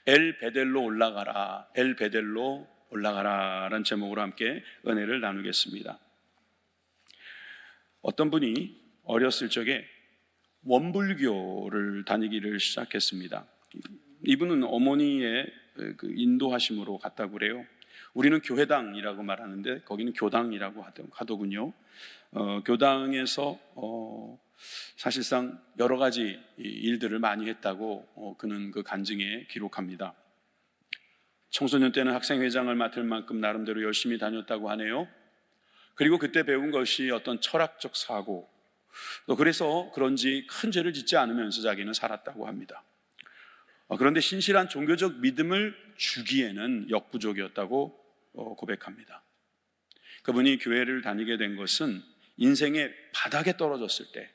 엘 베델로 올라가라, 엘 베델로 올라가라 라는 제목으로 함께 은혜를 나누겠습니다. 어떤 분이 어렸을 적에 원불교를 다니기를 시작했습니다. 이분은 어머니의 인도하심으로 갔다고 그래요. 우리는 교회당이라고 말하는데 거기는 교당이라고 하더군요. 교당에서 사실상 여러 가지 일들을 많이 했다고 그는 그 간증에 기록합니다. 청소년 때는 학생회장을 맡을 만큼 나름대로 열심히 다녔다고 하네요. 그리고 그때 배운 것이 어떤 철학적 사고, 또 그래서 그런지 큰 죄를 짓지 않으면서 자기는 살았다고 합니다. 그런데 신실한 종교적 믿음을 주기에는 역부족이었다고 고백합니다. 그분이 교회를 다니게 된 것은 인생의 바닥에 떨어졌을 때,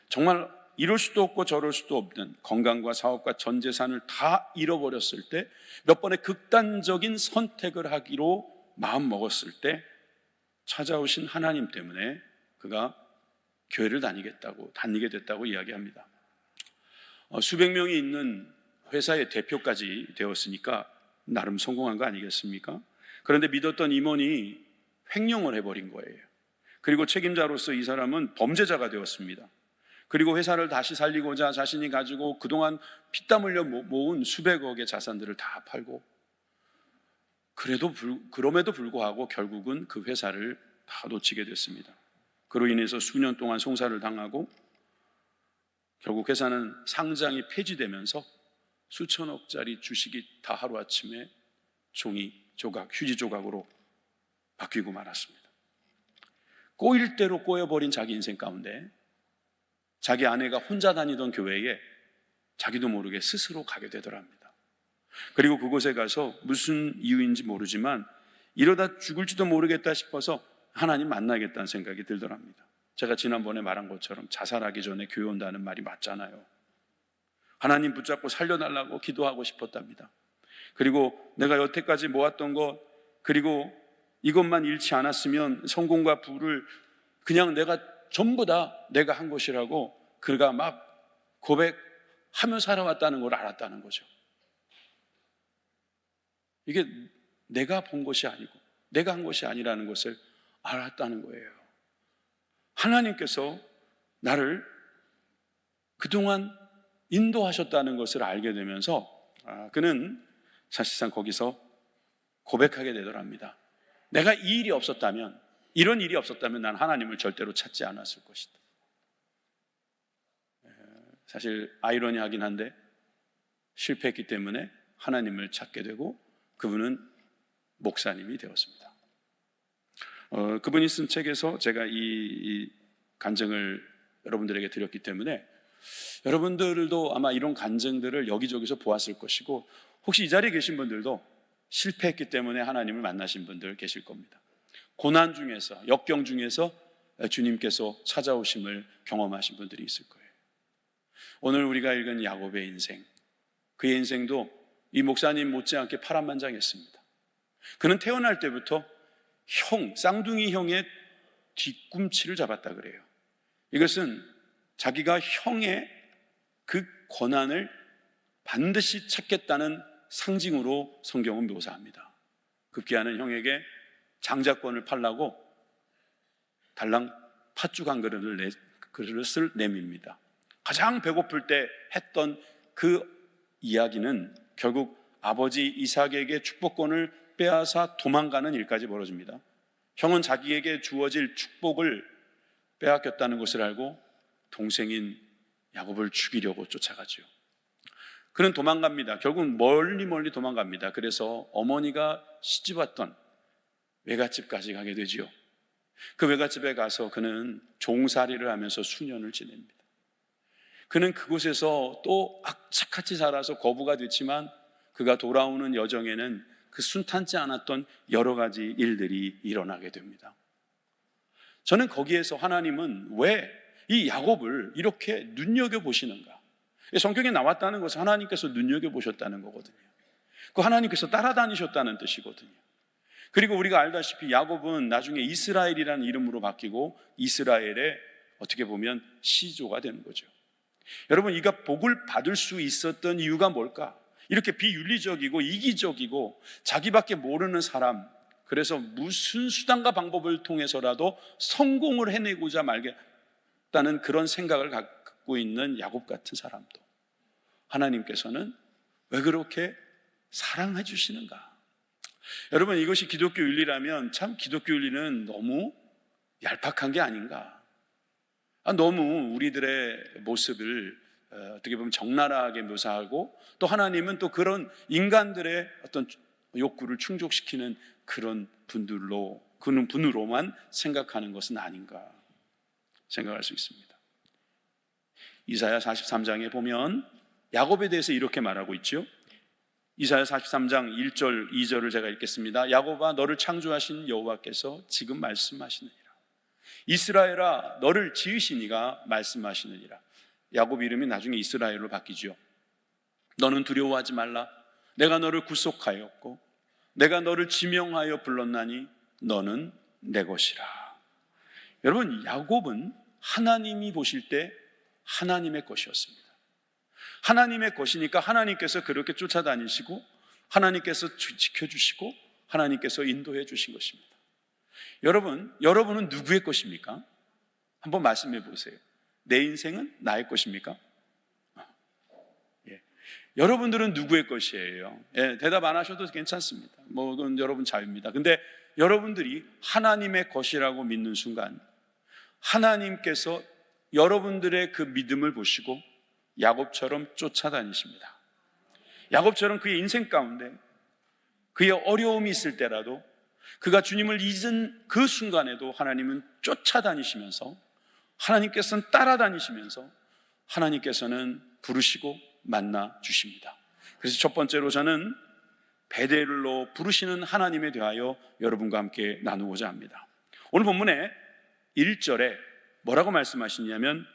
정말 이럴 수도 없고 저럴 수도 없는 건강과 사업과 전 재산을 다 잃어버렸을 때, 몇 번의 극단적인 선택을 하기로 마음먹었을 때 찾아오신 하나님 때문에 그가 교회를 다니게 됐다고 이야기합니다. 수백 명이 있는 회사의 대표까지 되었으니까 나름 성공한 거 아니겠습니까? 그런데 믿었던 임원이 횡령을 해버린 거예요. 그리고 책임자로서 이 사람은 범죄자가 되었습니다. 그리고 회사를 다시 살리고자 자신이 가지고 그동안 피땀 흘려 모은 수백억의 자산들을 다 팔고, 그럼에도 불구하고 결국은 그 회사를 다 놓치게 됐습니다. 그로 인해서 수년 동안 송사를 당하고 결국 회사는 상장이 폐지되면서 수천억짜리 주식이 다 하루아침에 휴지 조각으로 바뀌고 말았습니다. 꼬일 대로 꼬여버린 자기 인생 가운데 자기 아내가 혼자 다니던 교회에 자기도 모르게 스스로 가게 되더랍니다. 그리고 그곳에 가서 무슨 이유인지 모르지만 이러다 죽을지도 모르겠다 싶어서 하나님 만나겠다는 생각이 들더랍니다. 제가 지난번에 말한 것처럼 자살하기 전에 교회 온다는 말이 맞잖아요. 하나님 붙잡고 살려달라고 기도하고 싶었답니다. 그리고 내가 여태까지 모았던 것, 그리고 이것만 잃지 않았으면 성공과 부를 그냥 내가 전부 다 내가 한 것이라고 그가 막 고백하며 살아왔다는 걸 알았다는 거죠. 이게 내가 본 것이 아니고 내가 한 것이 아니라는 것을 알았다는 거예요. 하나님께서 나를 그동안 인도하셨다는 것을 알게 되면서 그는 사실상 거기서 고백하게 되더랍니다. 내가 이런 일이 없었다면 난 하나님을 절대로 찾지 않았을 것이다. 사실 아이러니하긴 한데 실패했기 때문에 하나님을 찾게 되고 그분은 목사님이 되었습니다. 그분이 쓴 책에서 제가 이 간증을 여러분들에게 드렸기 때문에 여러분들도 아마 이런 간증들을 여기저기서 보았을 것이고, 혹시 이 자리에 계신 분들도 실패했기 때문에 하나님을 만나신 분들 계실 겁니다. 고난 중에서, 역경 중에서 주님께서 찾아오심을 경험하신 분들이 있을 거예요. 오늘 우리가 읽은 야곱의 인생, 그의 인생도 이 목사님 못지않게 파란만장했습니다. 그는 태어날 때부터 쌍둥이 형의 뒤꿈치를 잡았다 그래요. 이것은 자기가 형의 그 권한을 반드시 찾겠다는 상징으로 성경은 묘사합니다. 급기야는 형에게 장자권을 팔라고 달랑 팥죽 한 그릇을 내밉니다. 가장 배고플 때 했던 그 이야기는 결국 아버지 이삭에게 축복권을 빼앗아 도망가는 일까지 벌어집니다. 형은 자기에게 주어질 축복을 빼앗겼다는 것을 알고 동생인 야곱을 죽이려고 쫓아가죠. 그는 도망갑니다. 결국 멀리 도망갑니다. 그래서 어머니가 시집왔던 외갓집까지 가게 되지요. 그 외갓집에 가서 그는 종살이를 하면서 수년을 지냅니다. 그는 그곳에서 또 악착같이 살아서 거부가 됐지만 그가 돌아오는 여정에는 그 순탄치 않았던 여러 가지 일들이 일어나게 됩니다. 저는 거기에서 하나님은 왜 이 야곱을 이렇게 눈여겨보시는가? 성경에 나왔다는 것은 하나님께서 눈여겨보셨다는 거거든요. 그 하나님께서 따라다니셨다는 뜻이거든요. 그리고 우리가 알다시피 야곱은 나중에 이스라엘이라는 이름으로 바뀌고 이스라엘의 어떻게 보면 시조가 되는 거죠. 여러분, 이가 복을 받을 수 있었던 이유가 뭘까? 이렇게 비윤리적이고 이기적이고 자기밖에 모르는 사람, 그래서 무슨 수단과 방법을 통해서라도 성공을 해내고자 말겠다는 그런 생각을 갖고 있는 야곱 같은 사람도 하나님께서는 왜 그렇게 사랑해 주시는가? 여러분, 이것이 기독교 윤리라면 참 기독교 윤리는 너무 얄팍한 게 아닌가? 너무 우리들의 모습을 어떻게 보면 적나라하게 묘사하고, 또 하나님은 또 그런 인간들의 어떤 욕구를 충족시키는 그런 분으로만 생각하는 것은 아닌가 생각할 수 있습니다. 이사야 43장에 보면 야곱에 대해서 이렇게 말하고 있죠. 이사야 43장 1절 2절을 제가 읽겠습니다. 야곱아, 너를 창조하신 여호와께서 지금 말씀하시느니라. 이스라엘아, 너를 지으신 이가 말씀하시느니라. 야곱 이름이 나중에 이스라엘로 바뀌죠. 너는 두려워하지 말라. 내가 너를 구속하였고 내가 너를 지명하여 불렀나니 너는 내 것이라. 여러분, 야곱은 하나님이 보실 때 하나님의 것이었습니다. 하나님의 것이니까 하나님께서 그렇게 쫓아다니시고 하나님께서 지켜주시고 하나님께서 인도해 주신 것입니다. 여러분은 누구의 것입니까? 한번 말씀해 보세요. 내 인생은 나의 것입니까? 예. 여러분들은 누구의 것이에요? 예, 대답 안 하셔도 괜찮습니다. 그건 여러분 자유입니다. 근데 여러분들이 하나님의 것이라고 믿는 순간 하나님께서 여러분들의 그 믿음을 보시고 야곱처럼 쫓아다니십니다. 야곱처럼 그의 인생 가운데 그의 어려움이 있을 때라도, 그가 주님을 잊은 그 순간에도 하나님은 쫓아다니시면서, 하나님께서는 따라다니시면서 하나님께서는 부르시고 만나 주십니다. 그래서 첫 번째로 저는 베델로 부르시는 하나님에 대하여 여러분과 함께 나누고자 합니다. 오늘 본문에 1절에 뭐라고 말씀하시냐면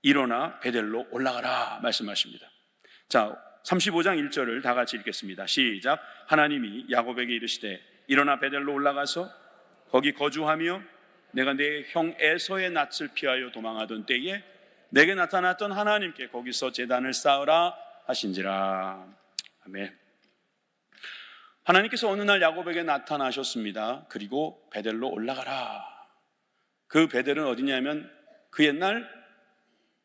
일어나 베델로 올라가라 말씀하십니다. 자, 35장 1절을 다 같이 읽겠습니다. 시작. 하나님이 야곱에게 이르시되 일어나 베델로 올라가서 거기 거주하며 내가 내 형 에서의 낯을 피하여 도망하던 때에 내게 나타났던 하나님께 거기서 제단을 쌓으라 하신지라. 아멘. 하나님께서 어느 날 야곱에게 나타나셨습니다. 그리고 베델로 올라가라. 그 베델은 어디냐면 그 옛날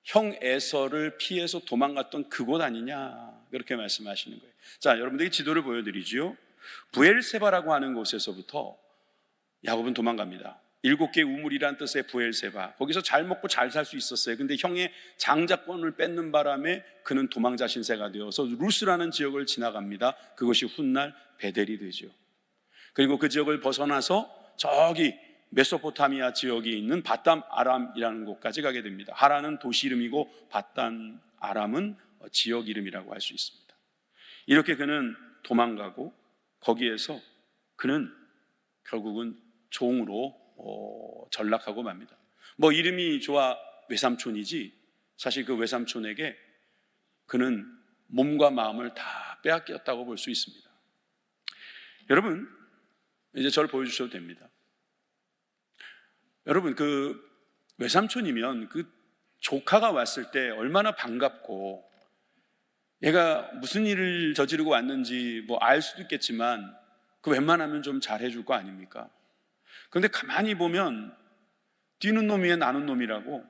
형 에서를 피해서 도망갔던 그곳 아니냐, 그렇게 말씀하시는 거예요. 자, 여러분들에게 지도를 보여드리죠. 부엘세바라고 하는 곳에서부터 야곱은 도망갑니다. 7개 우물이란 뜻의 부엘세바, 거기서 잘 먹고 잘 살 수 있었어요. 근데 형의 장자권을 뺏는 바람에 그는 도망자 신세가 되어서 루스라는 지역을 지나갑니다. 그것이 훗날 베델이 되죠. 그리고 그 지역을 벗어나서 저기 메소포타미아 지역에 있는 바단 아람이라는 곳까지 가게 됩니다. 하란은 도시 이름이고 바단 아람은 지역 이름이라고 할 수 있습니다. 이렇게 그는 도망가고 거기에서 그는 결국은 종으로 전락하고 맙니다. 이름이 좋아 외삼촌이지 사실 그 외삼촌에게 그는 몸과 마음을 다 빼앗겼다고 볼 수 있습니다. 여러분, 이제 저를 보여주셔도 됩니다. 여러분, 그 외삼촌이면 그 조카가 왔을 때 얼마나 반갑고, 얘가 무슨 일을 저지르고 왔는지 알 수도 있겠지만 그 웬만하면 좀 잘해줄 거 아닙니까? 그런데 가만히 보면 뛰는 놈이에 나는 놈이라고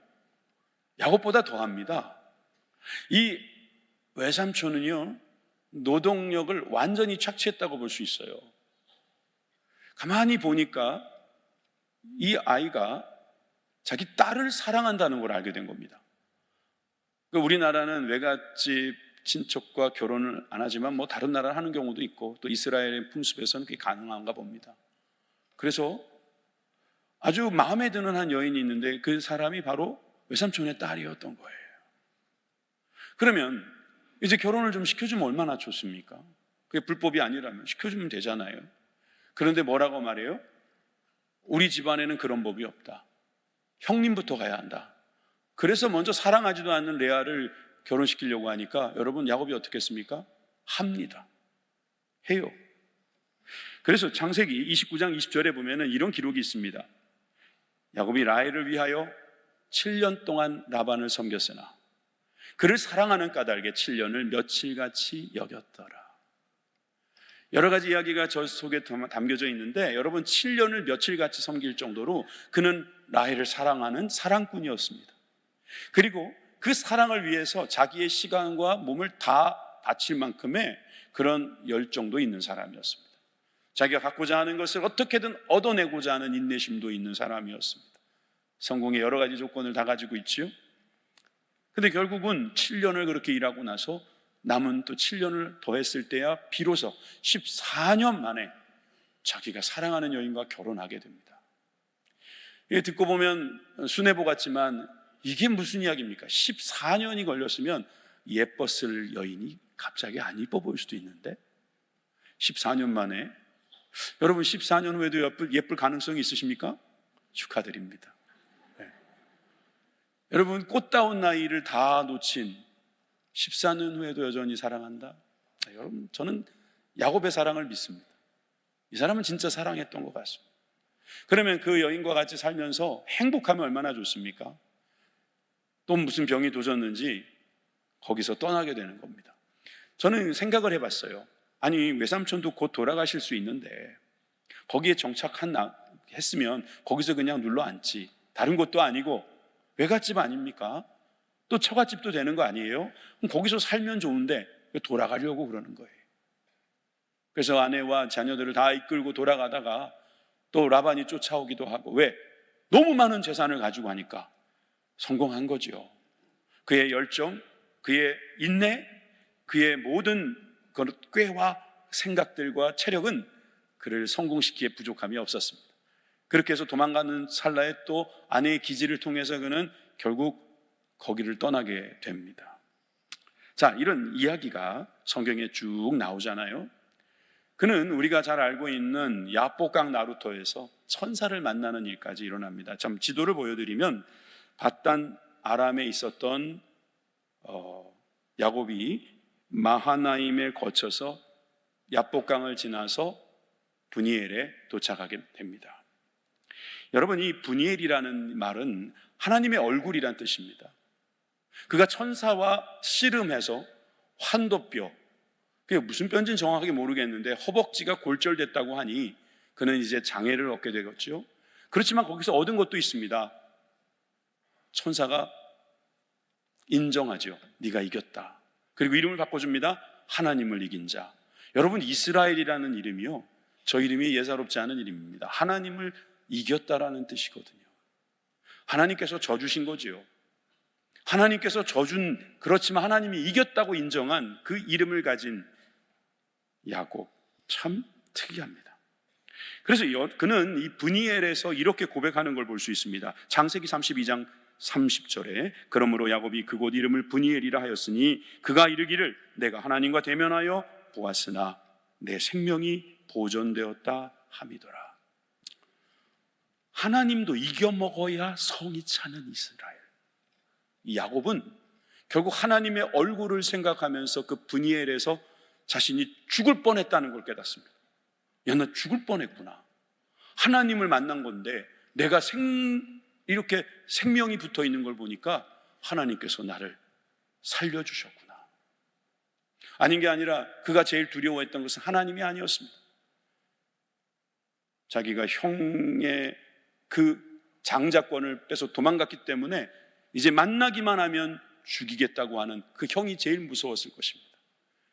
야곱보다 더합니다. 이 외삼촌은요, 노동력을 완전히 착취했다고 볼 수 있어요. 가만히 보니까 이 아이가 자기 딸을 사랑한다는 걸 알게 된 겁니다. 우리나라는 외갓집 친척과 결혼을 안 하지만 다른 나라를 하는 경우도 있고, 또 이스라엘의 풍습에서는 그게 가능한가 봅니다. 그래서 아주 마음에 드는 한 여인이 있는데 그 사람이 바로 외삼촌의 딸이었던 거예요. 그러면 이제 결혼을 좀 시켜주면 얼마나 좋습니까? 그게 불법이 아니라면 시켜주면 되잖아요. 그런데 뭐라고 말해요? 우리 집안에는 그런 법이 없다. 형님부터 가야 한다. 그래서 먼저 사랑하지도 않는 레아를 결혼시키려고 하니까 여러분, 야곱이 어떻게 했습니까? 합니다. 해요. 그래서 창세기 29장 20절에 보면은 이런 기록이 있습니다. 야곱이 라헬을 위하여 7년 동안 라반을 섬겼으나 그를 사랑하는 까닭에 7년을 며칠같이 여겼더라. 여러 가지 이야기가 저 속에 담겨져 있는데, 여러분 7년을 며칠같이 섬길 정도로 그는 라헬을 사랑하는 사랑꾼이었습니다. 그리고 그 사랑을 위해서 자기의 시간과 몸을 다 바칠 만큼의 그런 열정도 있는 사람이었습니다. 자기가 갖고자 하는 것을 어떻게든 얻어내고자 하는 인내심도 있는 사람이었습니다. 성공의 여러 가지 조건을 다 가지고 있지요. 근데 결국은 7년을 그렇게 일하고 나서 남은 또 7년을 더했을 때야 비로소 14년 만에 자기가 사랑하는 여인과 결혼하게 됩니다. 이게 듣고 보면 순애보 같지만 이게 무슨 이야기입니까? 14년이 걸렸으면 예뻤을 여인이 갑자기 안 이뻐 보일 수도 있는데 14년 만에, 여러분 14년 후에도 예쁠 가능성이 있으십니까? 축하드립니다. 네. 여러분 꽃다운 나이를 다 놓친 14년 후에도 여전히 사랑한다? 네, 여러분 저는 야곱의 사랑을 믿습니다. 이 사람은 진짜 사랑했던 것 같습니다. 그러면 그 여인과 같이 살면서 행복하면 얼마나 좋습니까? 또 무슨 병이 도졌는지 거기서 떠나게 되는 겁니다. 저는 생각을 해봤어요. 아니 외삼촌도 곧 돌아가실 수 있는데 거기에 정착했으면 거기서 그냥 눌러 앉지, 다른 곳도 아니고 외갓집 아닙니까? 또 처갓집도 되는 거 아니에요? 그럼 거기서 살면 좋은데 왜 돌아가려고 그러는 거예요? 그래서 아내와 자녀들을 다 이끌고 돌아가다가 또 라반이 쫓아오기도 하고, 왜? 너무 많은 재산을 가지고 하니까 성공한 거죠. 그의 열정, 그의 인내, 그의 모든 꾀와 생각들과 체력은 그를 성공시키기에 부족함이 없었습니다. 그렇게 해서 도망가는 찰나에 또 아내의 기지를 통해서 그는 결국 거기를 떠나게 됩니다. 자, 이런 이야기가 성경에 쭉 나오잖아요. 그는 우리가 잘 알고 있는 야복강 나루터에서 천사를 만나는 일까지 일어납니다. 참 지도를 보여드리면 바단 아람에 있었던 야곱이 마하나임에 거쳐서 야복강을 지나서 브니엘에 도착하게 됩니다. 여러분 이 브니엘이라는 말은 하나님의 얼굴이란 뜻입니다. 그가 천사와 씨름해서 환도뼈, 그게 무슨 뼈인지는 정확하게 모르겠는데 허벅지가 골절됐다고 하니 그는 이제 장애를 얻게 되겠죠. 그렇지만 거기서 얻은 것도 있습니다. 천사가 인정하죠. 네가 이겼다. 그리고 이름을 바꿔줍니다. 하나님을 이긴 자. 여러분 이스라엘이라는 이름이요, 저 이름이 예사롭지 않은 이름입니다. 하나님을 이겼다라는 뜻이거든요. 하나님께서 져주신 거지요. 하나님께서 져준, 그렇지만 하나님이 이겼다고 인정한 그 이름을 가진 야곱, 참 특이합니다. 그래서 그는 이 브니엘에서 이렇게 고백하는 걸 볼 수 있습니다. 창세기 32장 30절에 그러므로 야곱이 그곳 이름을 브니엘이라 하였으니 그가 이르기를 내가 하나님과 대면하여 보았으나 내 생명이 보존되었다 함이더라. 하나님도 이겨먹어야 성이 차는 이스라엘. 이 야곱은 결국 하나님의 얼굴을 생각하면서 그 브니엘에서 자신이 죽을 뻔했다는 걸 깨닫습니다. 야, 나 죽을 뻔했구나. 하나님을 만난 건데 내가 이렇게 생명이 붙어 있는 걸 보니까 하나님께서 나를 살려주셨구나. 아닌 게 아니라 그가 제일 두려워했던 것은 하나님이 아니었습니다. 자기가 형의 그 장자권을 빼서 도망갔기 때문에 이제 만나기만 하면 죽이겠다고 하는 그 형이 제일 무서웠을 것입니다.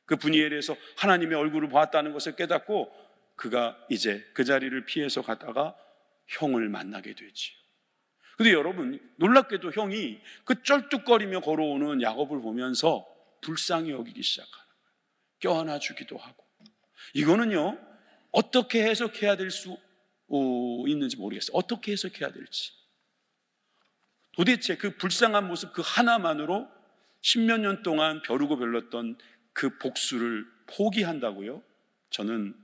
그 브니엘에서 하나님의 얼굴을 보았다는 것을 깨닫고 그가 이제 그 자리를 피해서 가다가 형을 만나게 되지요. 근데 여러분 놀랍게도 형이 그 쩔뚝거리며 걸어오는 야곱을 보면서 불쌍히 여기기 시작하는 거예요. 껴안아 주기도 하고. 이거는요 어떻게 해석해야 될 수 있는지 모르겠어요. 어떻게 해석해야 될지. 도대체 그 불쌍한 모습 그 하나만으로 십몇 년 동안 벼르고 별렀던 그 복수를 포기한다고요? 저는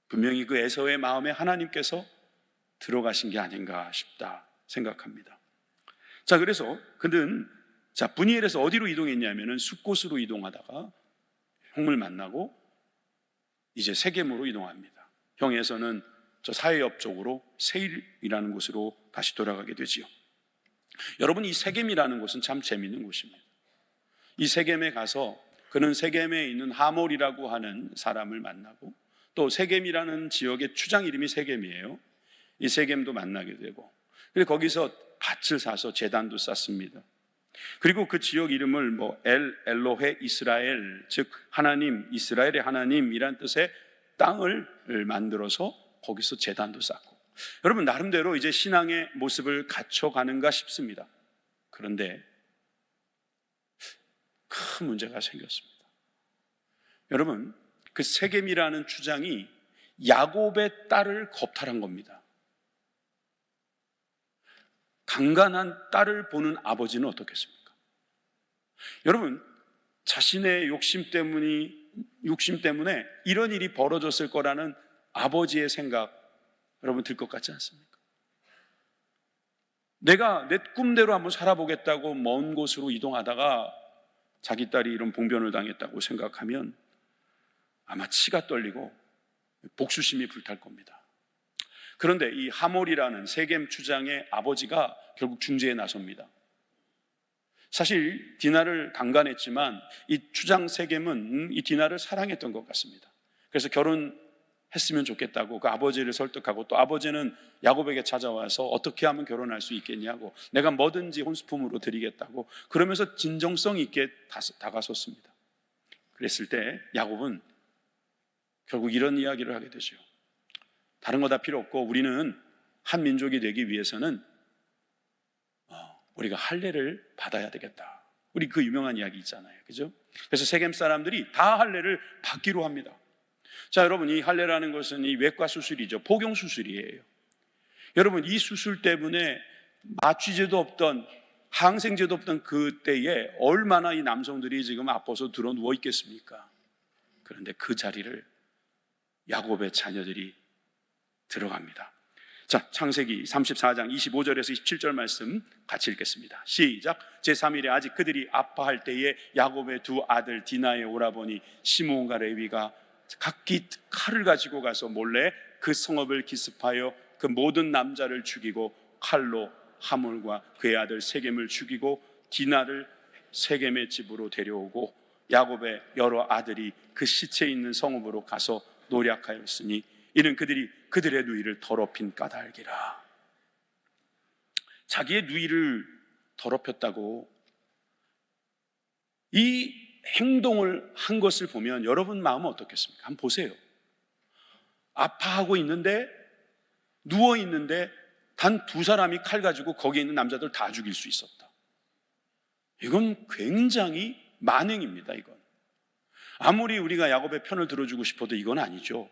분명히 그 에서의 마음에 하나님께서 들어가신 게 아닌가 싶다 생각합니다. 자, 그래서 그는 브니엘에서 어디로 이동했냐면은 숫곳으로 이동하다가 형을 만나고 이제 세겜으로 이동합니다. 형에서는 저 사해 옆쪽으로 세일이라는 곳으로 다시 돌아가게 되지요. 여러분 이 세겜이라는 곳은 참 재미있는 곳입니다. 이 세겜에 가서 그는 세겜에 있는 하몰이라고 하는 사람을 만나고, 또 세겜이라는 지역의 추장 이름이 세겜이에요. 이 세겜도 만나게 되고, 그리고 거기서 밭을 사서 제단도 쌓습니다. 그리고 그 지역 이름을 엘로헤 이스라엘, 즉 하나님, 이스라엘의 하나님이란 뜻의 땅을 만들어서 거기서 제단도 쌓고, 여러분 나름대로 이제 신앙의 모습을 갖춰가는가 싶습니다. 그런데 큰 문제가 생겼습니다. 여러분, 그 세겜이라는 주장이 야곱의 딸을 겁탈한 겁니다. 강간한 딸을 보는 아버지는 어떻겠습니까? 여러분, 자신의 욕심 때문에 이런 일이 벌어졌을 거라는 아버지의 생각, 여러분 들 것 같지 않습니까? 내가 내 꿈대로 한번 살아보겠다고 먼 곳으로 이동하다가 자기 딸이 이런 봉변을 당했다고 생각하면 아마 치가 떨리고 복수심이 불탈 겁니다. 그런데 이 하몰이라는 세겜 주장의 아버지가 결국 중재에 나섭니다. 사실 디나를 강간했지만 이 주장 세겜은 이 디나를 사랑했던 것 같습니다. 그래서 결혼했으면 좋겠다고 그 아버지를 설득하고, 또 아버지는 야곱에게 찾아와서 어떻게 하면 결혼할 수 있겠냐고, 내가 뭐든지 혼수품으로 드리겠다고 그러면서 진정성 있게 다가섰습니다. 그랬을 때 야곱은 결국 이런 이야기를 하게 되죠. 다른 거 다 필요 없고 우리는 한 민족이 되기 위해서는 우리가 할례를 받아야 되겠다. 우리 그 유명한 이야기 있잖아요, 그죠? 그래서 세겜 사람들이 다 할례를 받기로 합니다. 자, 여러분, 이 할례라는 것은 이 외과 수술이죠. 포경 수술이에요. 여러분, 이 수술 때문에 마취제도 없던, 항생제도 없던 그때에 얼마나 이 남성들이 지금 아파서 들어 누워 있겠습니까? 그런데 그 자리를 야곱의 자녀들이 들어갑니다. 자, 창세기 34장 25절에서 27절 말씀 같이 읽겠습니다. 시작. 제3일에 아직 그들이 아파할 때에 야곱의 두 아들 디나의 오라버니 시므온과 레위가 각기 칼을 가지고 가서 몰래 그 성읍을 기습하여 그 모든 남자를 죽이고 칼로 하몰과 그의 아들 세겜을 죽이고 디나를 세겜의 집으로 데려오고 야곱의 여러 아들이 그 시체 있는 성읍으로 가서 노략하였으니 이는 그들이 그들의 누이를 더럽힌 까닭이라. 자기의 누이를 더럽혔다고 이 행동을 한 것을 보면 여러분 마음은 어떻겠습니까? 한번 보세요. 아파하고 있는데, 누워 있는데 단 두 사람이 칼 가지고 거기에 있는 남자들 다 죽일 수 있었다. 이건 굉장히 만행입니다. 이건 아무리 우리가 야곱의 편을 들어주고 싶어도 이건 아니죠.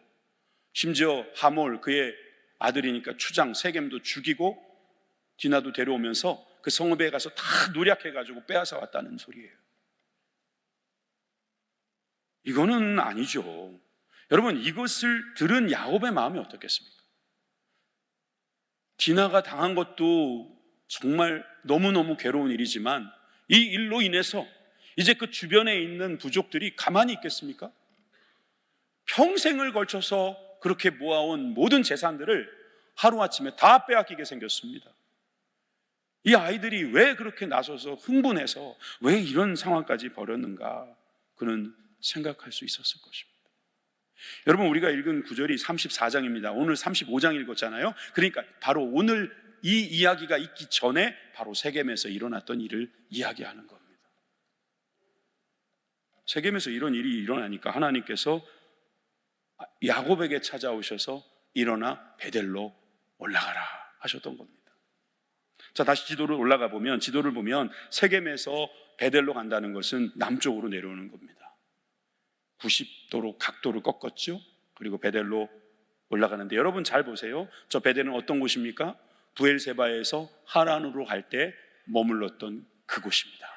심지어 하몰, 그의 아들이니까 추장 세겜도 죽이고 디나도 데려오면서 그 성읍에 가서 다 노략해가지고 빼앗아 왔다는 소리예요. 이거는 아니죠. 여러분, 이것을 들은 야곱의 마음이 어떻겠습니까? 디나가 당한 것도 정말 너무너무 괴로운 일이지만 이 일로 인해서 이제 그 주변에 있는 부족들이 가만히 있겠습니까? 평생을 걸쳐서 그렇게 모아온 모든 재산들을 하루아침에 다 빼앗기게 생겼습니다. 이 아이들이 왜 그렇게 나서서 흥분해서 왜 이런 상황까지 벌였는가, 그는 생각할 수 있었을 것입니다. 여러분, 우리가 읽은 구절이 34장입니다. 오늘 35장 읽었잖아요. 그러니까 바로 오늘 이 이야기가 있기 전에 바로 세겜에서 일어났던 일을 이야기하는 겁니다. 세겜에서 이런 일이 일어나니까 하나님께서 야곱에게 찾아오셔서 일어나 베델로 올라가라 하셨던 겁니다. 자, 다시 지도를 올라가 보면, 지도를 보면 세겜에서 베델로 간다는 것은 남쪽으로 내려오는 겁니다. 90도로 각도를 꺾었죠. 그리고 베델로 올라가는데, 여러분 잘 보세요. 저 베델은 어떤 곳입니까? 부엘세바에서 하란으로 갈 때 머물렀던 그곳입니다.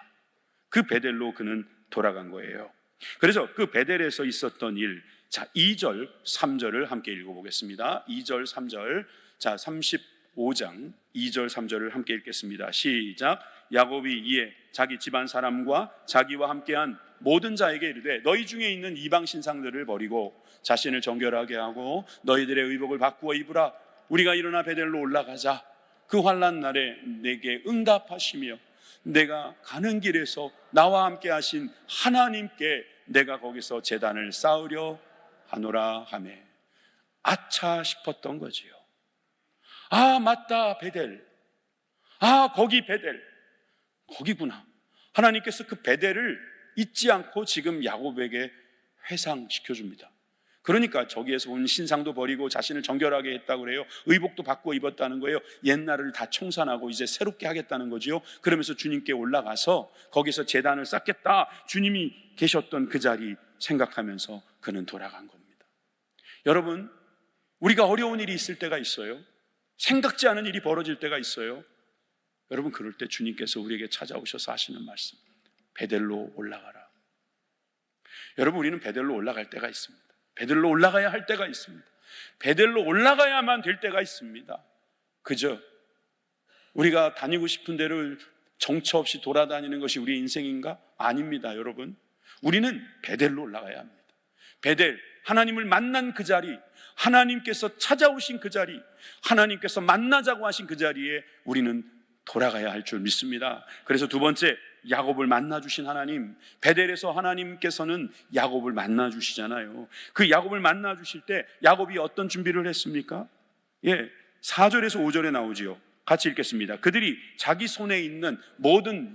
그 베델로 그는 돌아간 거예요. 그래서 그 베델에서 있었던 일, 자, 2절 3절을 함께 읽어보겠습니다. 2절 3절. 자, 35장 2절 3절을 함께 읽겠습니다. 시작. 야곱이 이에 자기 집안 사람과 자기와 함께한 모든 자에게 이르되 너희 중에 있는 이방 신상들을 버리고 자신을 정결하게 하고 너희들의 의복을 바꾸어 입으라. 우리가 일어나 베델로 올라가자. 그 환난 날에 내게 응답하시며 내가 가는 길에서 나와 함께 하신 하나님께 내가 거기서 제단을 쌓으려 하노라 하매 아차 싶었던 거지요. 아, 맞다, 베델. 아, 거기 베델. 거기구나. 하나님께서 그 베델을 잊지 않고 지금 야곱에게 회상시켜 줍니다. 그러니까 저기에서 온 신상도 버리고 자신을 정결하게 했다고 그래요. 의복도 바꾸어 입었다는 거예요. 옛날을 다 청산하고 이제 새롭게 하겠다는 거지요. 그러면서 주님께 올라가서 거기서 제단을 쌓겠다, 주님이 계셨던 그 자리 생각하면서 그는 돌아간 겁니다. 여러분, 우리가 어려운 일이 있을 때가 있어요. 생각지 않은 일이 벌어질 때가 있어요. 여러분, 그럴 때 주님께서 우리에게 찾아오셔서 하시는 말씀, 베델로 올라가라. 여러분, 우리는 베델로 올라갈 때가 있습니다. 베델로 올라가야 할 때가 있습니다. 베델로 올라가야만 될 때가 있습니다. 그저 우리가 다니고 싶은 데를 정처 없이 돌아다니는 것이 우리의 인생인가? 아닙니다, 여러분. 우리는 베델로 올라가야 합니다. 베델, 하나님을 만난 그 자리, 하나님께서 찾아오신 그 자리, 하나님께서 만나자고 하신 그 자리에 우리는 돌아가야 할 줄 믿습니다. 그래서 두 번째, 야곱을 만나주신 하나님, 베델에서 하나님께서는 야곱을 만나주시잖아요. 그 야곱을 만나주실 때 야곱이 어떤 준비를 했습니까? 4절에서 5절에 나오지요. 같이 읽겠습니다. 그들이 자기 손에 있는 모든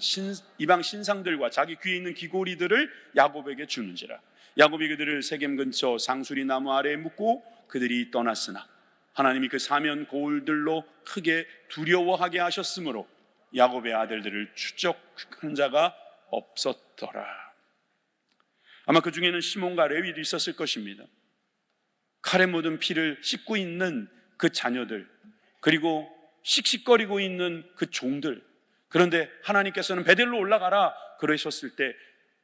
이방 신상들과 자기 귀에 있는 귀고리들을 야곱에게 주는지라. 야곱이 그들을 세겜 근처 상수리 나무 아래에 묻고 그들이 떠났으나 하나님이 그 사면 고울들로 크게 두려워하게 하셨으므로 야곱의 아들들을 추적한 자가 없었더라. 아마 그 중에는 시몬과 레위도 있었을 것입니다. 칼에 묻은 피를 씻고 있는 그 자녀들, 그리고 씩씩거리고 있는 그 종들. 그런데 하나님께서는 베델로 올라가라 그러셨을 때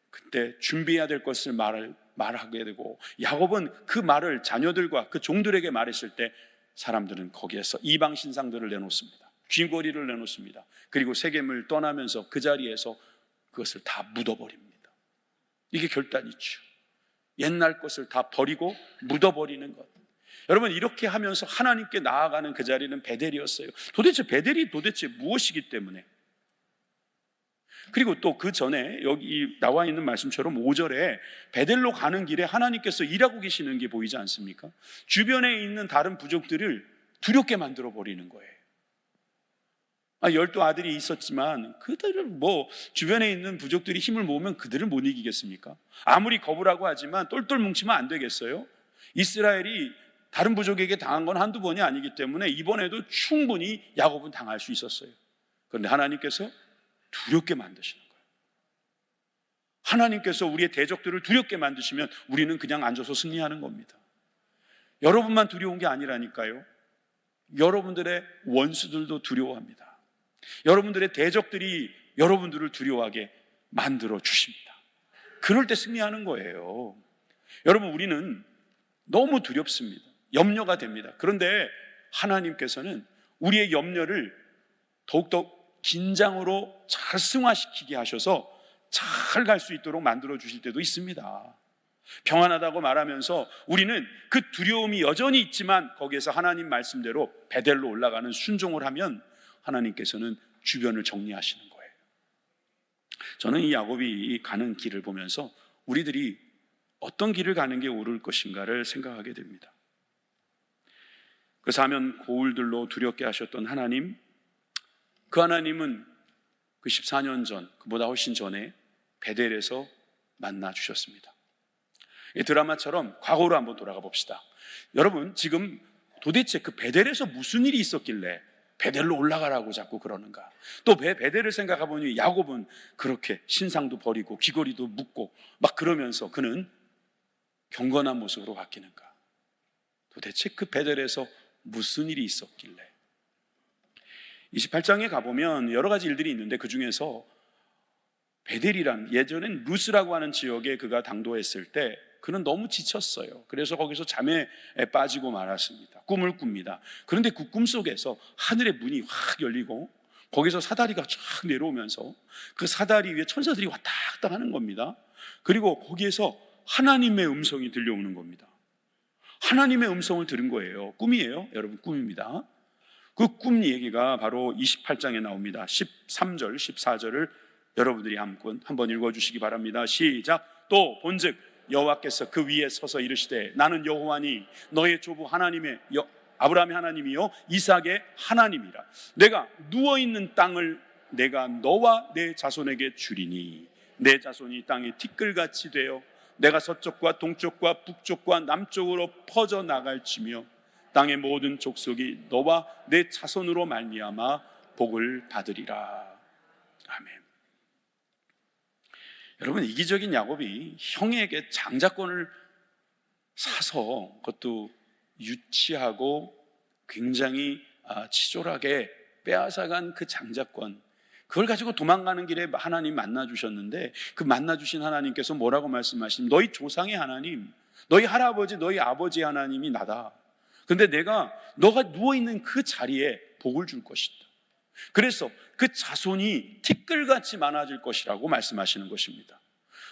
그때 준비해야 될 것을 말하게 되고, 야곱은 그 말을 자녀들과 그 종들에게 말했을 때 사람들은 거기에서 이방 신상들을 내놓습니다. 귀고리를 내놓습니다. 그리고 세겜을 떠나면서 그 자리에서 그것을 다 묻어버립니다. 이게 결단이죠. 옛날 것을 다 버리고 묻어버리는 것. 여러분, 이렇게 하면서 하나님께 나아가는 그 자리는 베델이었어요. 도대체 베델이 도대체 무엇이기 때문에? 그리고 또 그 전에 여기 나와 있는 말씀처럼 5절에 베델로 가는 길에 하나님께서 일하고 계시는 게 보이지 않습니까? 주변에 있는 다른 부족들을 두렵게 만들어 버리는 거예요. 12아들이 있었지만 그들을 주변에 있는 부족들이 힘을 모으면 그들을 못 이기겠습니까? 아무리 거부라고 하지만 똘똘 뭉치면 안 되겠어요? 이스라엘이 다른 부족에게 당한 건 한두 번이 아니기 때문에 이번에도 충분히 야곱은 당할 수 있었어요. 그런데 하나님께서 두렵게 만드시는 거예요. 하나님께서 우리의 대적들을 두렵게 만드시면 우리는 그냥 앉아서 승리하는 겁니다. 여러분만 두려운 게 아니라니까요. 여러분들의 원수들도 두려워합니다. 여러분들의 대적들이 여러분들을 두려워하게 만들어 주십니다. 그럴 때 승리하는 거예요. 여러분, 우리는 너무 두렵습니다. 염려가 됩니다. 그런데 하나님께서는 우리의 염려를 더욱더 긴장으로 잘 승화시키게 하셔서 잘 갈 수 있도록 만들어 주실 때도 있습니다. 평안하다고 말하면서 우리는 그 두려움이 여전히 있지만 거기에서 하나님 말씀대로 베델로 올라가는 순종을 하면 하나님께서는 주변을 정리하시는 거예요. 저는 이 야곱이 가는 길을 보면서 우리들이 어떤 길을 가는 게 옳을 것인가를 생각하게 됩니다. 그 사면 고울들로 두렵게 하셨던 하나님, 그 하나님은 그 14년 전, 그보다 훨씬 전에 베델에서 만나 주셨습니다. 이 드라마처럼 과거로 한번 돌아가 봅시다. 여러분, 지금 도대체 그 베델에서 무슨 일이 있었길래 베델로 올라가라고 자꾸 그러는가? 또 베델을 생각해 보니 야곱은 그렇게 신상도 버리고 귀걸이도 묶고 막 그러면서 그는 경건한 모습으로 바뀌는가? 도대체 그 베델에서 무슨 일이 있었길래? 28장에 가보면 여러 가지 일들이 있는데 그 중에서 베델이란, 예전엔 루스라고 하는 지역에 그가 당도했을 때 그는 너무 지쳤어요. 그래서 거기서 잠에 빠지고 말았습니다. 꿈을 꿉니다. 그런데 그 꿈 속에서 하늘의 문이 확 열리고 거기서 사다리가 쫙 내려오면서 그 사다리 위에 천사들이 왔다 갔다 하는 겁니다. 그리고 거기에서 하나님의 음성이 들려오는 겁니다. 하나님의 음성을 들은 거예요. 꿈이에요, 여러분, 꿈입니다. 그 꿈 얘기가 바로 28장에 나옵니다. 13절, 14절을 여러분들이 한번 읽어주시기 바랍니다. 시작. 또 본즉 여호와께서 그 위에 서서 이르시되 나는 여호와니 너의 조부 하나님의 아브라함의 하나님이요 이삭의 하나님이라. 내가 누워있는 땅을 내가 너와 내 자손에게 주리니 내 자손이 땅에 티끌같이 되어 내가 서쪽과 동쪽과 북쪽과 남쪽으로 퍼져 나갈지며 땅의 모든 족속이 너와 내 자손으로 말미암아 복을 받으리라. 아멘. 여러분, 이기적인 야곱이 형에게 장자권을 사서 그것도 유치하고 굉장히 치졸하게 빼앗아간 그 장자권, 그걸 가지고 도망가는 길에 하나님 만나주셨는데 그 만나주신 하나님께서 뭐라고 말씀하시냐면 너희 조상의 하나님, 너희 할아버지, 너희 아버지 하나님이 나다. 근데 너가 누워있는 그 자리에 복을 줄 것이다. 그래서 그 자손이 티끌같이 많아질 것이라고 말씀하시는 것입니다.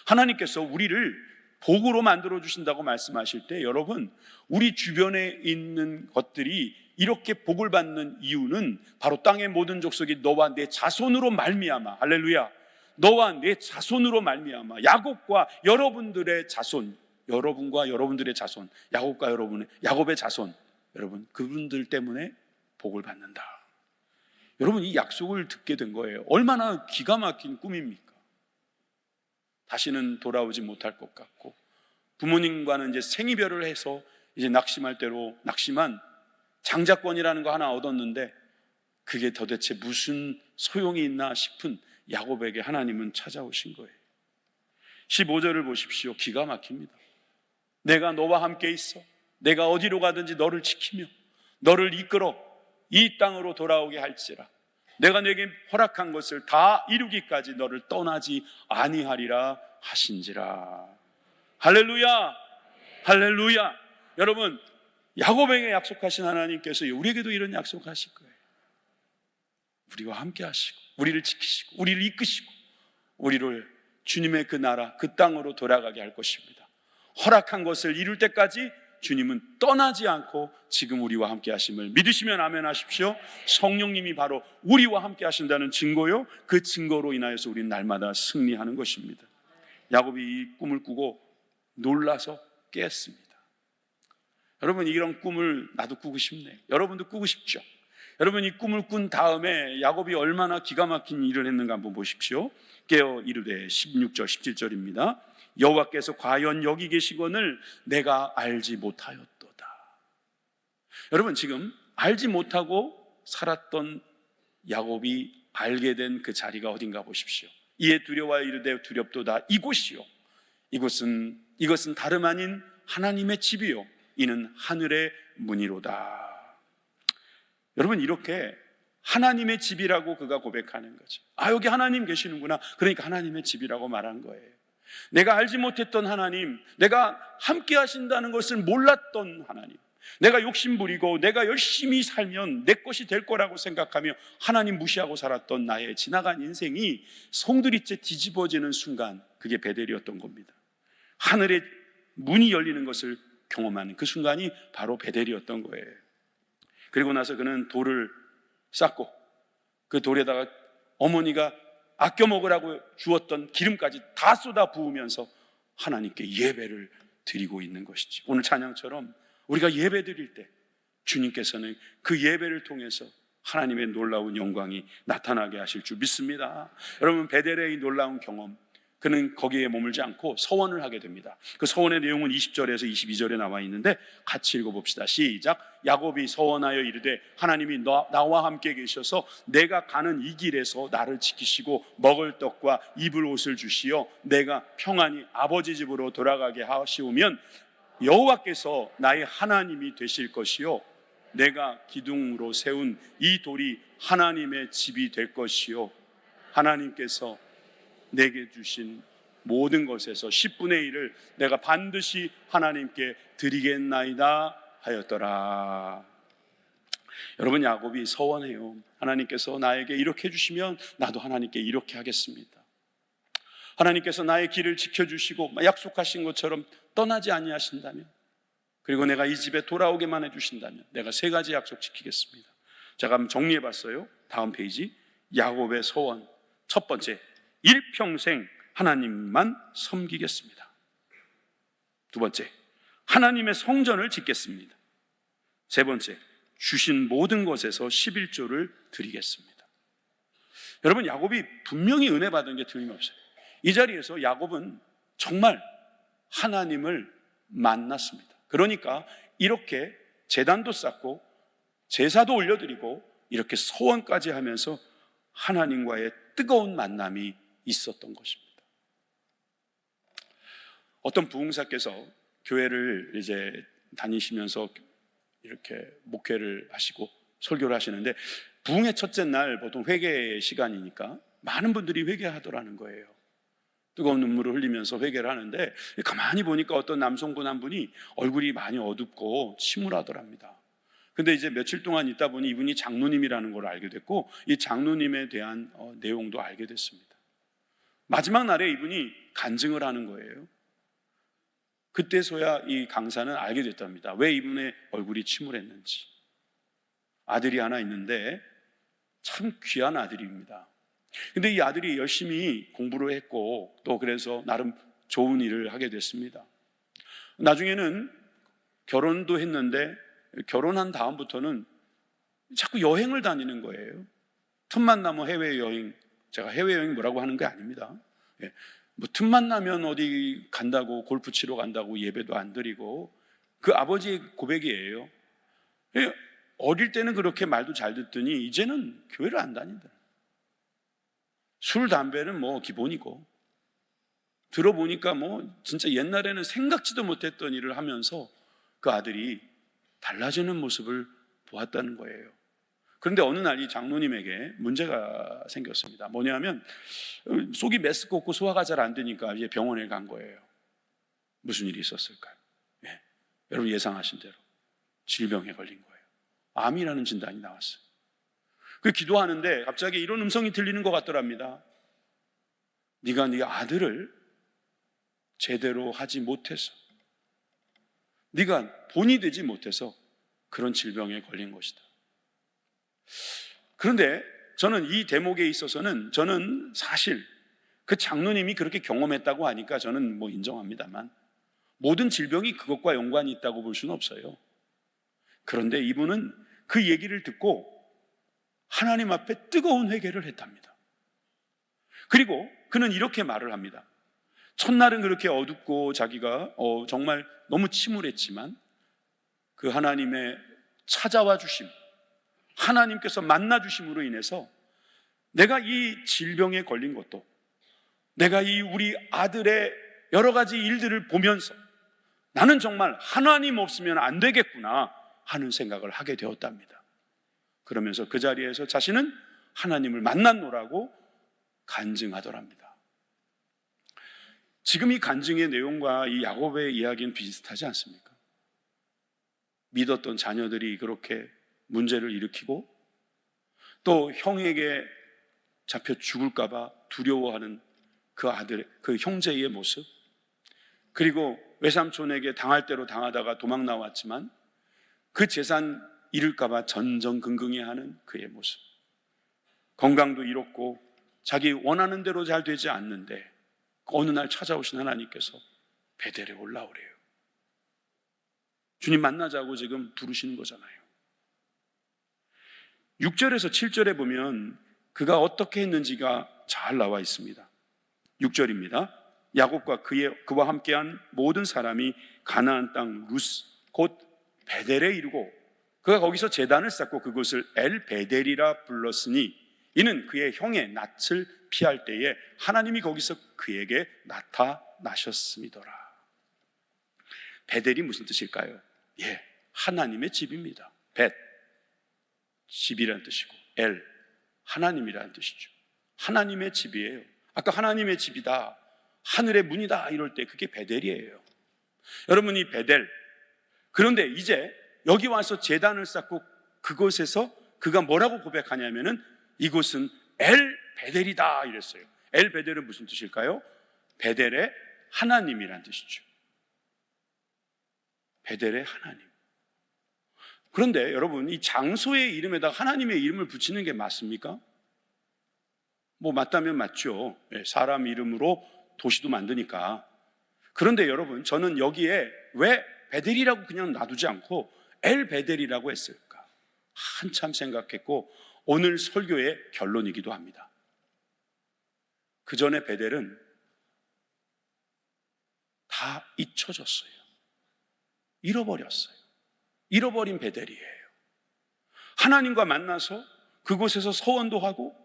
하나님께서 우리를 복으로 만들어 주신다고 말씀하실 때 여러분, 우리 주변에 있는 것들이 이렇게 복을 받는 이유는 바로 땅의 모든 족속이 너와 내 자손으로 말미암아, 할렐루야, 너와 내 자손으로 말미암아, 야곱과 여러분들의 자손, 여러분과 여러분들의 자손, 야곱의 자손, 여러분 그분들 때문에 복을 받는다. 여러분, 이 약속을 듣게 된 거예요. 얼마나 기가 막힌 꿈입니까? 다시는 돌아오지 못할 것 같고 부모님과는 이제 생이별을 해서 이제 낙심할 대로 낙심한 장자권이라는 거 하나 얻었는데 그게 도대체 무슨 소용이 있나 싶은 야곱에게 하나님은 찾아오신 거예요. 15절을 보십시오. 기가 막힙니다. 내가 너와 함께 있어 내가 어디로 가든지 너를 지키며 너를 이끌어 이 땅으로 돌아오게 할지라. 내가 내게 허락한 것을 다 이루기까지 너를 떠나지 아니하리라 하신지라. 할렐루야, 할렐루야. 여러분, 야곱에게 약속하신 하나님께서 우리에게도 이런 약속하실 거예요. 우리와 함께 하시고 우리를 지키시고 우리를 이끄시고 우리를 주님의 그 나라, 그 땅으로 돌아가게 할 것입니다. 허락한 것을 이룰 때까지 주님은 떠나지 않고 지금 우리와 함께 하심을 믿으시면 아멘 하십시오. 성령님이 바로 우리와 함께 하신다는 증거요, 그 증거로 인하여서 우리는 날마다 승리하는 것입니다. 야곱이 이 꿈을 꾸고 놀라서 깼습니다. 여러분, 이런 꿈을 나도 꾸고 싶네요. 여러분도 꾸고 싶죠? 여러분, 이 꿈을 꾼 다음에 야곱이 얼마나 기가 막힌 일을 했는가 한번 보십시오. 깨어 이르되 16절 17절입니다. 여호와께서 과연 여기 계시거늘 내가 알지 못하였도다. 여러분, 지금 알지 못하고 살았던 야곱이 알게 된 그 자리가 어딘가 보십시오. 이에 두려워 이르되 두렵도다. 이곳이요, 이것은 다름 아닌 하나님의 집이요 이는 하늘의 문이로다. 여러분, 이렇게 하나님의 집이라고 그가 고백하는 거죠. 여기 하나님 계시는구나. 그러니까 하나님의 집이라고 말한 거예요. 내가 알지 못했던 하나님, 내가 함께 하신다는 것을 몰랐던 하나님, 내가 욕심부리고 내가 열심히 살면 내 것이 될 거라고 생각하며 하나님 무시하고 살았던 나의 지나간 인생이 송두리째 뒤집어지는 순간, 그게 베델이었던 겁니다. 하늘의 문이 열리는 것을 경험하는 그 순간이 바로 베델이었던 거예요. 그리고 나서 그는 돌을 쌓고 그 돌에다가 어머니가 아껴 먹으라고 주었던 기름까지 다 쏟아 부으면서 하나님께 예배를 드리고 있는 것이지. 오늘 찬양처럼 우리가 예배 드릴 때 주님께서는 그 예배를 통해서 하나님의 놀라운 영광이 나타나게 하실 줄 믿습니다. 여러분, 베델의 이 놀라운 경험, 그는 거기에 머물지 않고 서원을 하게 됩니다. 그 서원의 내용은 20절에서 22절에 나와 있는데 같이 읽어봅시다. 시작. 야곱이 서원하여 이르되 하나님이 나와 함께 계셔서 내가 가는 이 길에서 나를 지키시고 먹을 떡과 입을 옷을 주시어 내가 평안히 아버지 집으로 돌아가게 하시오면 여호와께서 나의 하나님이 되실 것이요 내가 기둥으로 세운 이 돌이 하나님의 집이 될 것이요 하나님께서 내게 주신 모든 것에서 10분의 1을 내가 반드시 하나님께 드리겠나이다 하였더라. 여러분, 야곱이 서원해요. 하나님께서 나에게 이렇게 해주시면 나도 하나님께 이렇게 하겠습니다. 하나님께서 나의 길을 지켜주시고 약속하신 것처럼 떠나지 아니하신다면, 그리고 내가 이 집에 돌아오게만 해주신다면 내가 3가지 약속 지키겠습니다. 제가 한번 정리해 봤어요. 다음 페이지. 야곱의 서원. 첫 번째, 일평생 하나님만 섬기겠습니다. 두 번째, 하나님의 성전을 짓겠습니다. 세 번째, 주신 모든 것에서 11조를 드리겠습니다. 여러분, 야곱이 분명히 은혜 받은 게 틀림없어요. 이 자리에서 야곱은 정말 하나님을 만났습니다. 그러니까 이렇게 제단도 쌓고 제사도 올려드리고 이렇게 소원까지 하면서 하나님과의 뜨거운 만남이 있었던 것입니다. 어떤 부흥사께서 교회를 이제 다니시면서 이렇게 목회를 하시고 설교를 하시는데, 부흥의 첫째 날 보통 회개 시간이니까 많은 분들이 회개하더라는 거예요. 뜨거운 눈물을 흘리면서 회개를 하는데, 가만히 보니까 어떤 남성분 한 분이 얼굴이 많이 어둡고 침울하더랍니다. 근데 이제 며칠 동안 있다 보니 이분이 장로님이라는 걸 알게 됐고, 이 장로님에 대한 내용도 알게 됐습니다. 마지막 날에 이분이 간증을 하는 거예요. 그때서야 이 강사는 알게 됐답니다. 왜 이분의 얼굴이 침울했는지. 아들이 하나 있는데 참 귀한 아들입니다. 근데 이 아들이 열심히 공부를 했고 또 그래서 나름 좋은 일을 하게 됐습니다. 나중에는 결혼도 했는데 결혼한 다음부터는 자꾸 여행을 다니는 거예요. 틈만 나면 해외여행. 제가 해외여행 뭐라고 하는 게 아닙니다. 뭐 틈만 나면 어디 간다고, 골프 치러 간다고 예배도 안 드리고, 그 아버지의 고백이에요. 어릴 때는 그렇게 말도 잘 듣더니 이제는 교회를 안 다닌다. 술, 담배는 뭐 기본이고, 들어보니까 뭐 진짜 옛날에는 생각지도 못했던 일을 하면서 그 아들이 달라지는 모습을 보았다는 거예요. 그런데 어느 날 이 장로님에게 문제가 생겼습니다. 뭐냐면 속이 메스껍고 소화가 잘 안 되니까 이제 병원에 간 거예요. 무슨 일이 있었을까요? 여러분 예상하신 대로 질병에 걸린 거예요. 암이라는 진단이 나왔어요. 그 기도하는데 갑자기 이런 음성이 들리는 것 같더랍니다. 네가 네 아들을 제대로 하지 못해서, 네가 본이 되지 못해서 그런 질병에 걸린 것이다. 그런데 저는 이 대목에 있어서는 저는 사실 그 장로님이 그렇게 경험했다고 하니까 저는 뭐 인정합니다만, 모든 질병이 그것과 연관이 있다고 볼 수는 없어요. 그런데 이분은 그 얘기를 듣고 하나님 앞에 뜨거운 회개를 했답니다. 그리고 그는 이렇게 말을 합니다. 첫날은 그렇게 어둡고 자기가 정말 너무 침울했지만 그 하나님의 찾아와 주심, 하나님께서 만나 주심으로 인해서 내가 이 질병에 걸린 것도, 내가 이 우리 아들의 여러 가지 일들을 보면서 나는 정말 하나님 없으면 안 되겠구나 하는 생각을 하게 되었답니다. 그러면서 그 자리에서 자신은 하나님을 만났노라고 간증하더랍니다. 지금 이 간증의 내용과 이 야곱의 이야기는 비슷하지 않습니까? 믿었던 자녀들이 그렇게 문제를 일으키고 또 형에게 잡혀 죽을까 봐 두려워하는 그 아들, 그 형제의 모습, 그리고 외삼촌에게 당할 대로 당하다가 도망 나왔지만 그 재산 잃을까 봐 전전긍긍해하는 그의 모습, 건강도 잃었고 자기 원하는 대로 잘 되지 않는데 어느 날 찾아오신 하나님께서 베델에 올라오래요. 주님 만나자고 지금 부르시는 거잖아요. 6절에서 7절에 보면 그가 어떻게 했는지가 잘 나와 있습니다. 6절입니다. 야곱과 그와 함께한 모든 사람이 가나안 땅 루스 곧 베델에 이르고 그가 거기서 제단을 쌓고 그곳을 엘 베델이라 불렀으니 이는 그의 형의 낯을 피할 때에 하나님이 거기서 그에게 나타나셨음이더라. 베델이 무슨 뜻일까요? 하나님의 집입니다. 벳, 집이라는 뜻이고 엘, 하나님이라는 뜻이죠. 하나님의 집이에요. 아까 하나님의 집이다, 하늘의 문이다 이럴 때 그게 베델이에요. 여러분, 이 베델, 그런데 이제 여기 와서 제단을 쌓고 그곳에서 그가 뭐라고 고백하냐면은 이곳은 엘 베델이다 이랬어요. 엘 베델은 무슨 뜻일까요? 베델의 하나님이란 뜻이죠. 베델의 하나님. 그런데 여러분, 이 장소의 이름에다 하나님의 이름을 붙이는 게 맞습니까? 뭐 맞다면 맞죠. 사람 이름으로 도시도 만드니까. 그런데 여러분, 저는 여기에 왜 베델이라고 그냥 놔두지 않고 엘 베델이라고 했을까? 한참 생각했고 오늘 설교의 결론이기도 합니다. 그 전에 베델은 다 잊혀졌어요. 잃어버렸어요. 잃어버린 베델이에요. 하나님과 만나서 그곳에서 서원도 하고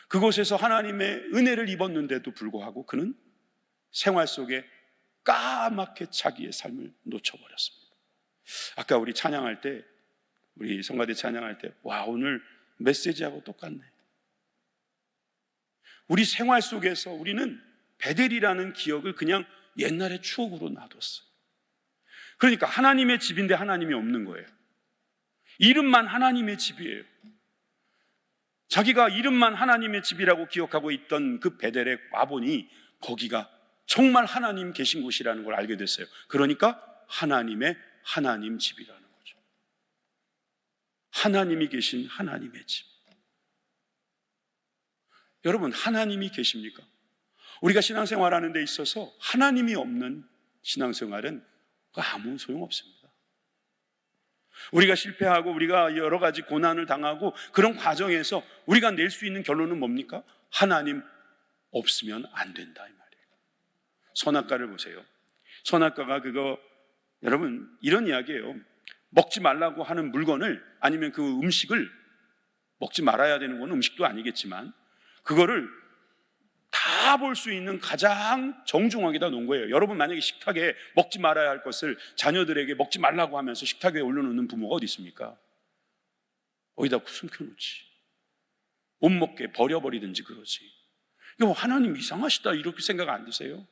그곳에서 하나님의 은혜를 입었는데도 불구하고 그는 생활 속에 까맣게 자기의 삶을 놓쳐버렸습니다. 아까 우리 찬양할 때, 우리 성가대 찬양할 때, 와, 오늘 메시지하고 똑같네. 우리 생활 속에서 우리는 베델이라는 기억을 그냥 옛날의 추억으로 놔뒀어요. 그러니까 하나님의 집인데 하나님이 없는 거예요. 이름만 하나님의 집이에요. 자기가 이름만 하나님의 집이라고 기억하고 있던 그 베델에 와보니 거기가 정말 하나님 계신 곳이라는 걸 알게 됐어요. 그러니까 하나님의 하나님 집이라는 거죠. 하나님이 계신 하나님의 집. 여러분, 하나님이 계십니까? 우리가 신앙생활하는 데 있어서 하나님이 없는 신앙생활은 아무 소용없습니다. 우리가 실패하고 우리가 여러 가지 고난을 당하고 그런 과정에서 우리가 낼 수 있는 결론은 뭡니까? 하나님 없으면 안 된다, 이 말이에요. 선악과를 보세요. 선악과가 여러분, 이런 이야기예요. 먹지 말라고 하는 물건을, 아니면 그 음식을, 먹지 말아야 되는 건 음식도 아니겠지만 그거를 다 볼 수 있는 가장 정중하게다 놓은 거예요. 여러분, 만약에 식탁에 먹지 말아야 할 것을 자녀들에게 먹지 말라고 하면서 식탁에 올려놓는 부모가 어디 있습니까? 어디다 숨겨놓지. 못 먹게 버려버리든지 그러지. 이거 하나님 이상하시다 이렇게 생각 안 드세요?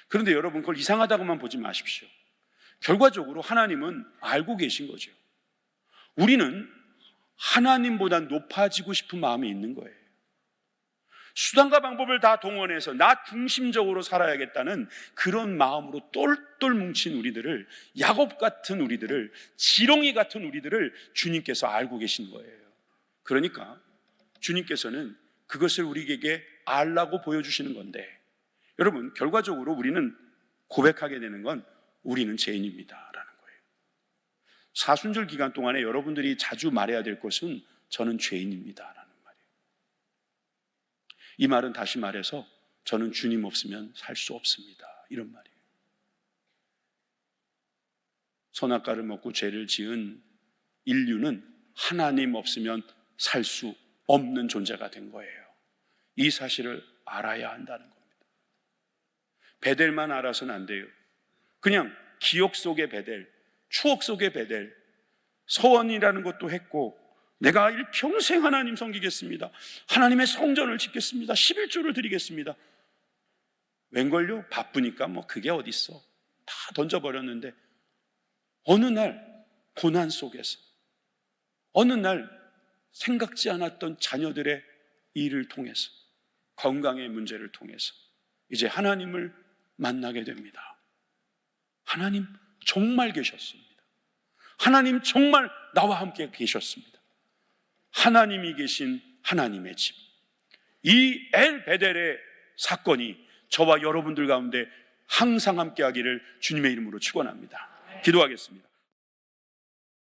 그런데 여러분, 그걸 이상하다고만 보지 마십시오. 결과적으로 하나님은 알고 계신 거죠. 우리는 하나님보다 높아지고 싶은 마음이 있는 거예요. 수단과 방법을 다 동원해서 나 중심적으로 살아야겠다는 그런 마음으로 똘똘 뭉친 우리들을, 야곱 같은 우리들을, 지렁이 같은 우리들을 주님께서 알고 계신 거예요. 그러니까 주님께서는 그것을 우리에게 알라고 보여주시는 건데, 여러분, 결과적으로 우리는 고백하게 되는 건 우리는 죄인입니다 라는 거예요. 사순절 기간 동안에 여러분들이 자주 말해야 될 것은 저는 죄인입니다 라는 말이에요. 이 말은 다시 말해서 저는 주님 없으면 살 수 없습니다, 이런 말이에요. 선악과를 먹고 죄를 지은 인류는 하나님 없으면 살 수 없는 존재가 된 거예요. 이 사실을 알아야 한다는 겁니다. 베델만 알아서는 안 돼요. 그냥 기억 속의 베델, 추억 속의 베델, 서원이라는 것도 했고, 내가 일평생 하나님 섬기겠습니다, 하나님의 성전을 짓겠습니다, 11조를 드리겠습니다. 웬걸요? 바쁘니까 뭐 그게 어딨어, 다 던져버렸는데 어느 날 고난 속에서, 어느 날 생각지 않았던 자녀들의 일을 통해서, 건강의 문제를 통해서 이제 하나님을 만나게 됩니다. 하나님 정말 계셨습니다. 하나님 정말 나와 함께 계셨습니다. 하나님이 계신 하나님의 집, 이 엘 베델의 사건이 저와 여러분들 가운데 항상 함께 하기를 주님의 이름으로 축원합니다. 기도하겠습니다.